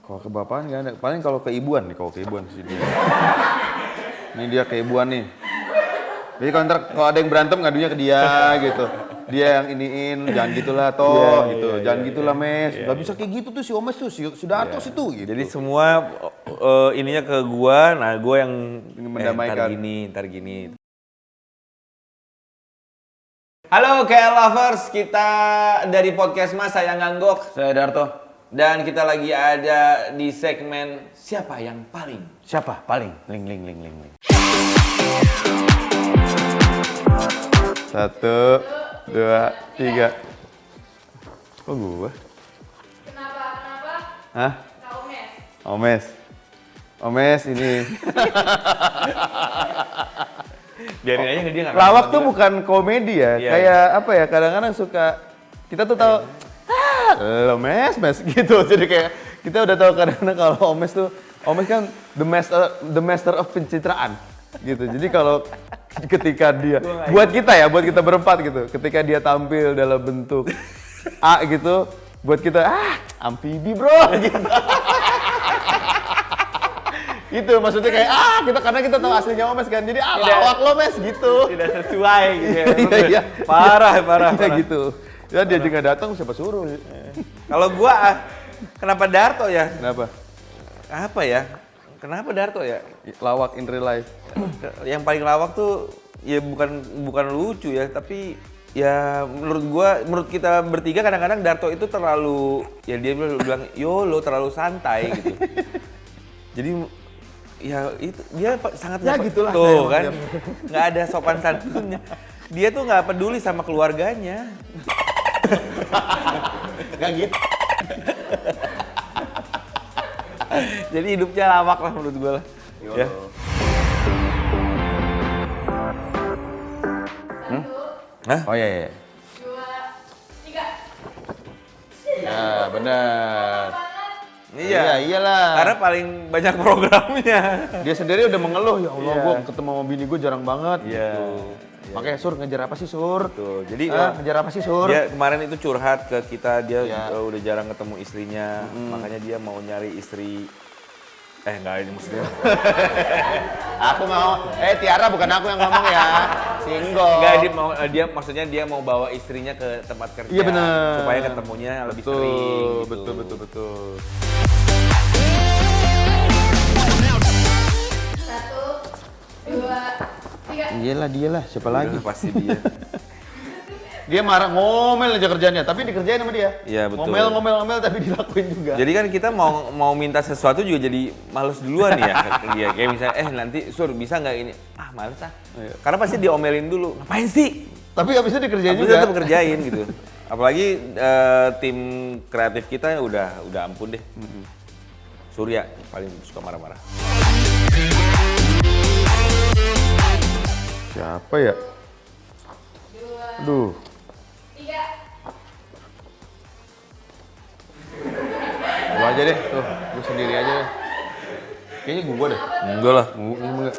Kalau ke bapaan nggak ada. Paling kalau ke ibuan nih, kalau ke ibuan sih dia. Ini dia ke ibuan nih. Jadi kalau ada yang berantem ngadunya ke dia gitu. Dia yang iniin, jangan gitulah toh gitu. Jangan gitulah mes. Gak bisa kayak gitu tuh si Omes tuh, si Darto situ gitu. Jadi semua ininya ke gua, nah gua yang mendamaikan. Ntar gini. Halo KL Lovers, kita dari podcast Mas, saya Nganggok. Saya Darto. Dan kita lagi ada di segmen Siapa Yang Paling? Siapa? Paling. Ling. 1, 2, 3. Kok gua? Kenapa? Hah? Kak Omes. Omes ini. Biarin aja dia nggak. Lawak tuh bukan komedi ya. Iya, Kayak apa ya? Kadang-kadang suka kita tuh tahu lo mes gitu. Jadi kayak kita udah tahu kadang-kadang kalau Omes kan the master of pencitraan gitu. Jadi kalau ketika dia buat kita berempat gitu, ketika dia tampil dalam bentuk A gitu, buat kita amfibi bro gitu. Itu maksudnya kayak kita karena kita tahu aslinya Omes kan, jadi lawak lo mes gitu. Tidak sesuai gitu ya. Iya. Parah. Gitu. Ya dia juga datang siapa suruh. Kalau gua kenapa Darto ya? Kenapa? Apa ya? Kenapa Darto ya? Lawak in real life. Yang paling lawak tuh ya bukan lucu ya, tapi ya menurut kita bertiga kadang-kadang Darto itu terlalu, ya dia bilang yo lo terlalu santai gitu. Jadi ya itu dia sangat Ya gitulah tuh kan, nggak ada sopan santunnya. Dia tuh nggak peduli sama keluarganya. Gak gitu. Jadi hidupnya lawak lah menurut gue lah. Ya. 1, Hah? Oh iya. 2, 3. Ya benar. Iya. Iyalah. Karena paling banyak programnya. Dia sendiri udah mengeluh, ya Allah Iya. gue ketemu sama bini gue jarang banget Iya. gitu. Makanya Sur, ngejar apa sih Sur? Tuh, jadi ngejar apa sih Sur? dia kemarin itu curhat ke kita, dia Iya. udah jarang ketemu istrinya, makanya dia mau nyari istri. Enggak, ini maksudnya. Aku mau, Tiara bukan aku yang ngomong ya, single. Enggak, maksudnya dia mau bawa istrinya ke tempat kerja. Iya benar. Supaya ketemunya lebih sering gitu. Betul. 1, 2, 3. Iyalah dialah, siapa Udah, lagi? pasti dia. Dia marah, ngomel aja kerjanya, tapi dikerjain sama dia. Iya, betul. Ngomel tapi dilakuin juga. Jadi kan kita mau minta sesuatu juga jadi males duluan ya ke dia. Kayak misalnya, nanti Sur bisa nggak ini? Males ah. Iya. Karena pasti diomelin dulu. Ngapain sih? Tapi abisnya dikerjain Tapi juga. tetap kerjain gitu. Apalagi tim kreatif kita udah ampun deh. Surya paling suka marah-marah. Siapa ya? 2, Aduh. 3. Gua aja deh, tuh. Gua sendiri aja deh. Kayaknya gua deh. Enggak lah. Enggak.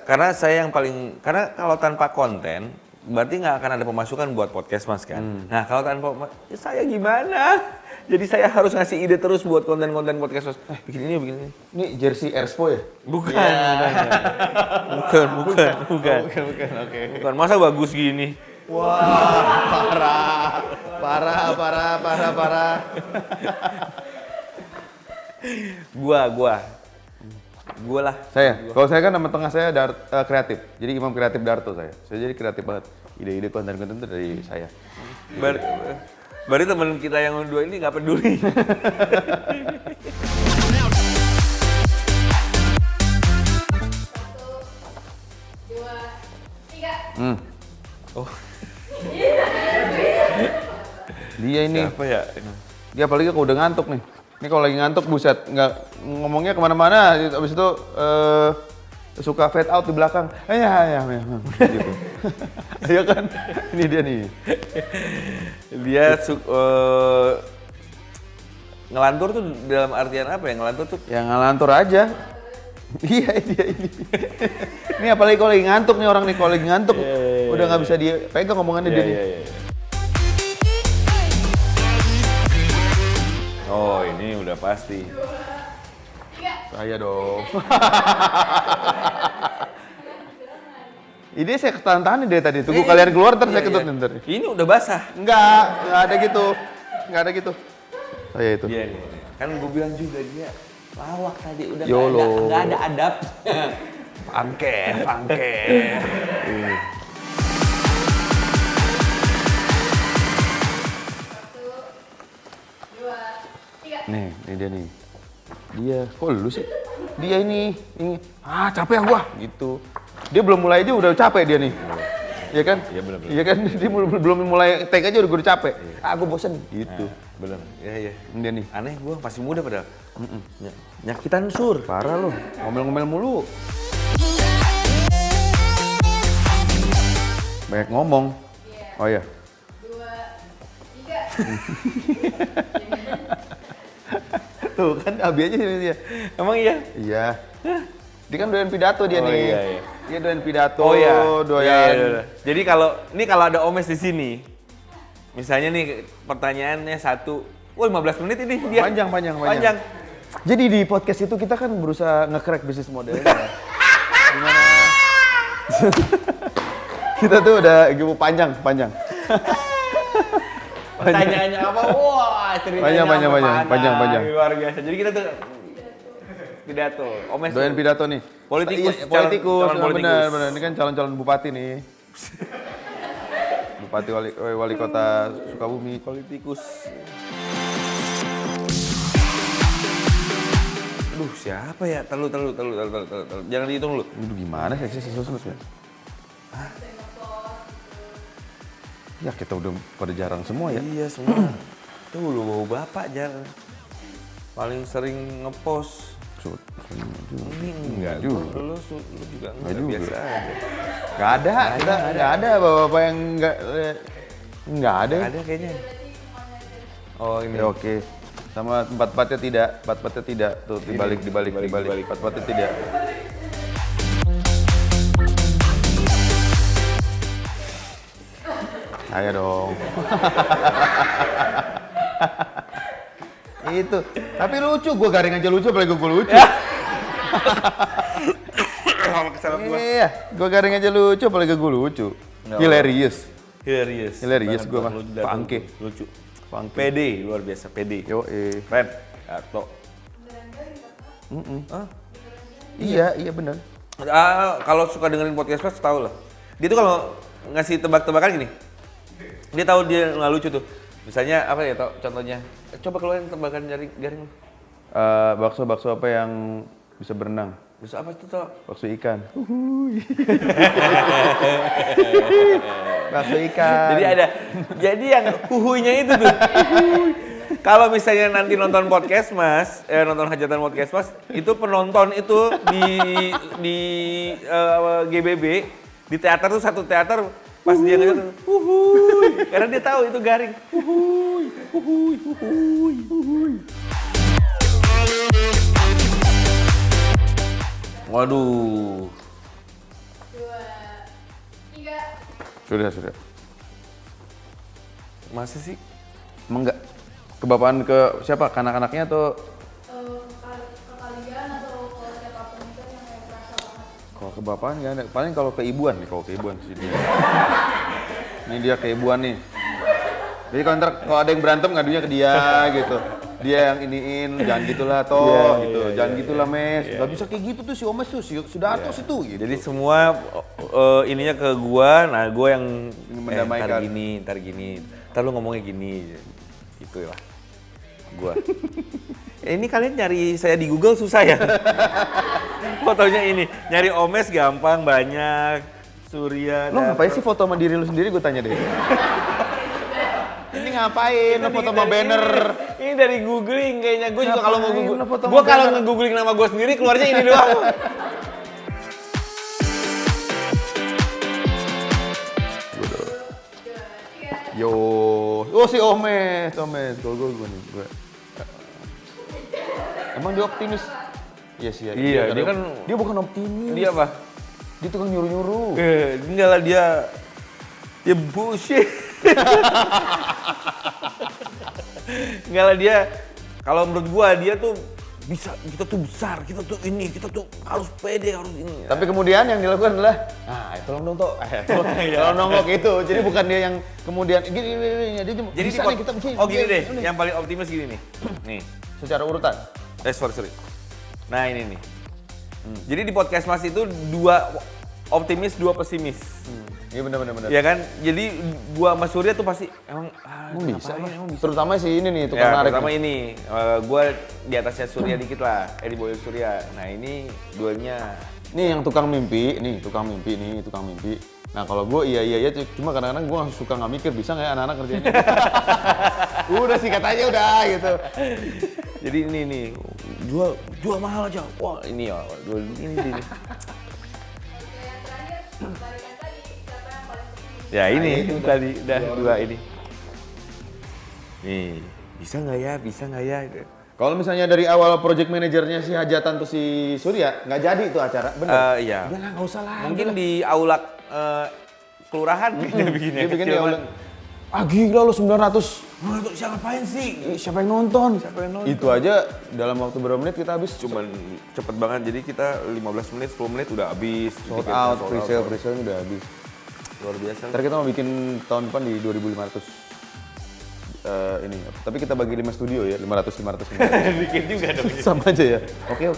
Karena saya yang paling, karena kalau tanpa konten berarti nggak akan ada pemasukan buat podcast Mas kan. Nah kalau tanpa saya gimana? Jadi saya harus ngasih ide terus buat konten-konten podcast Mas. Bikin ini. Ini jersey Erspo ya? Bukan. Bukan, oke. Bukan. Masa bagus gini? Wah, parah. Gua lah. Kalau saya kan nama tengah saya kreatif. Jadi Imam Kreatif Darto saya. Saya jadi kreatif banget. Ide-ide konten-konten itu dari saya. Berarti teman kita yang dua ini nggak peduli. 1, 2, 3. Oh, Dia ini. apa ya? Dia apalagi kalau udah ngantuk nih. Ini kalau lagi ngantuk buset, nggak ngomongnya kemana-mana. Abis itu suka fade out di belakang. Ya, gitu. Iya kan? Ini dia nih. Dia ngelantur tuh dalam artian apa ya? Ngelantur tuh Ya ngelantur aja. Iya dia ini. Ini apalagi kalau lagi ngantuk nih orang nih, kalau lagi ngantuk udah nggak bisa dia pegang ngomongannya dia nih. Oh ini Udah pasti. 3. Saya dong. Ini saya ketahan-tahanin dari tadi. Tunggu kalian keluar ntar saya Iya, kentut iya. ntar. Ini udah basah. Enggak ada gitu. Enggak ada gitu. Saya itu. Iya nih. Kan gue bilang juga dia lawak tadi udah YOLO. nggak ada adab. Pangke. Nih dia nih. Dia, kok lu sih? Dia ini. Capek gua gitu. Dia belum mulai aja udah capek dia nih. Iya kan? Iya, bener. Iya kan? Dia belum mulai take aja udah capek. Gua bosen gitu. Bener. Iya. Dia nih. Aneh gue masih muda padahal. Nyakitan sur. Parah lu, ngomel-ngomel mulu. Banyak ngomong. Oh iya. 2, 3. Tuh kan Abi aja dia. Emang iya? Iya. Dia kan doyan pidato dia Oh, nih. iya. Dia doyan pidato, Oh iya. doyan. Iya. Jadi kalau ada Omes di sini, misalnya nih pertanyaannya 15 menit ini dia. Panjang. Jadi di podcast itu kita kan berusaha nge-crack bisnis modelnya. Gimana? Kita tuh udah gitu panjang. Pertanyaannya apa? Wah, ceritanya Panjang. luar biasa. Jadi kita tuh pidato. Omes Doyan tuh pidato nih. Politikus, Iya, politikus. calon politikus. Bener. Ini kan calon-calon bupati nih. Bupati wali kota Sukabumi. politikus. Aduh, siapa ya? Terlalu. Jangan dihitung dulu. Aduh gimana sih susut ya? Ya kita udah pada jarang semua ya. Iya, semua. Tuh lu bapak jarang. Paling sering ngepost. Ini enggak juga. Lu juga enggak juga. biasa aja. Nggak ada bapak-bapak yang nggak ada. Nggak ada kayaknya. Oh, ini. Ya, oke. Sama tempat-tempatnya tidak. Tuh dibalik. Tempat-tempatnya tidak. Saya dong. Itu. Tapi lucu, gue garing aja lucu, apalagi gue lucu. Kesalahan gua. Iya, gue garing aja lucu, apalagi gue lucu. No. Hilarious Hilarious gue mah. Lu datang Pangke. tuh, lucu. Pangke. Pede, luar biasa pede. Yo, Keren. Atau Iya benar. kalau suka dengerin podcast Mas tahu lah. Dia tuh kalau ngasih tebak-tebakan gini. Dia tahu dia nggak lucu tuh. Misalnya apa ya, tau contohnya? Coba keluarin tebakan garing lu. Bakso apa yang bisa berenang? Bisa apa tuh, Tok? Bakso ikan. Bakso ikan. Jadi yang huhuinya itu tuh. Kalau misalnya nanti nonton podcast Mas, nonton hajatan podcast Mas, itu penonton itu di GBB, di teater tuh satu teater pas dia ngeliat tuh, huhuy. Karena dia tahu itu garing. Huhuy. Waduh. 2, 3. Sudah. Masa sih? Emang enggak? Kebapaan ke siapa? Ke anak-anaknya atau? Kekalian atau kalau siapapun itu yang kayak berasa banget. Kalau kebapaan nggak ada. Paling kalau keibuan nih, sih dia. Ini dia keibuan nih. Jadi kalau ada yang berantem ngadunya ke dia gitu. Dia yang iniin, jangan gitulah gitu. Jangan gitulah Mes. Gak bisa kayak gitu tuh si Omes tuh, si Sudarto sih tuh gitu. Jadi semua ininya ke gua, nah gua yang mendamaikan. Ntar gini. Ntar lu ngomongnya gini. Gitu lah. Gua. Ini kalian nyari saya di Google susah ya? Fotonya ini. Nyari Omes gampang, banyak. Surya. Lo ngapain sih foto sama diri lu sendiri, gue tanya deh. Ini ngapain lo foto sama banner? Ini dari googling kayaknya. Gue juga kalau mau Ngapain googling. lo foto Gue sama kalau banner? nge-googling nama gue sendiri keluarnya ini doang. Yo, oh si Omes. Kalau gue nih. Emang dia optimis? Iya sih. Iya, dia kan- dia bukan optimis. Dia apa? Dia tukang nyuruh-nyuruh. Enggak lah dia bullshit. Enggak lah dia Kalau menurut gua dia tuh bisa, kita tuh besar, kita tuh ini, kita tuh harus pede, harus ini. Tapi kemudian yang dilakukan adalah, tolong dong Tok, tolong nongok itu. Jadi bukan dia yang kemudian gini, dia cuma Jadi bisa nih kita begini. gini deh, yang paling optimis gini nih. Nih, Secara urutan. sorry. Nah ini nih. Jadi di podcast Mas itu 2 optimis, 2 pesimis. Iya benar. Ya kan? Jadi gua sama Surya tuh pasti emang Bisa, ngapain, Mas. emang bisa. Terutama si ini nih, tukang Ya, narik. pertama nih. ini, gua di atasnya Surya dikit lah, di bawah Surya. Nah ini duanya. Nih yang tukang mimpi. Nah kalau gue iya, cuma kadang-kadang gue suka nggak mikir, bisa nggak ya anak-anak kerjanya? Udah sikat aja udah gitu. Jadi ini nih, jual mahal aja. Wah ini ya, jual ini. Oke, yang terakhir, balikan tadi, siapa yang paling pesimis? Ya ini itu tadi udah 2 ini. Nih, bisa nggak ya? Gitu. Kalau misalnya dari awal project manajernya si Hajatan tuh si Surya, nggak jadi itu acara, bener? Iya. Udah lah, nggak usah lah. Mungkin di aula kelurahan dia bikin Dia bikin kecil dia banget. ulang. Gila lo 900. Wah, itu siapa ngapain sih? Siapa yang nonton? nonton? Itu aja dalam waktu berapa menit kita habis? Cuman cepet banget, jadi kita 15 menit, 10 menit udah habis. Sold out, pre-sale udah habis. Luar biasa. Ntar kita mau bikin tahun depan di 2.500. Ini, tapi kita bagi 5 studio ya, 500. Dikit juga dong. Sama aja ya. Oke.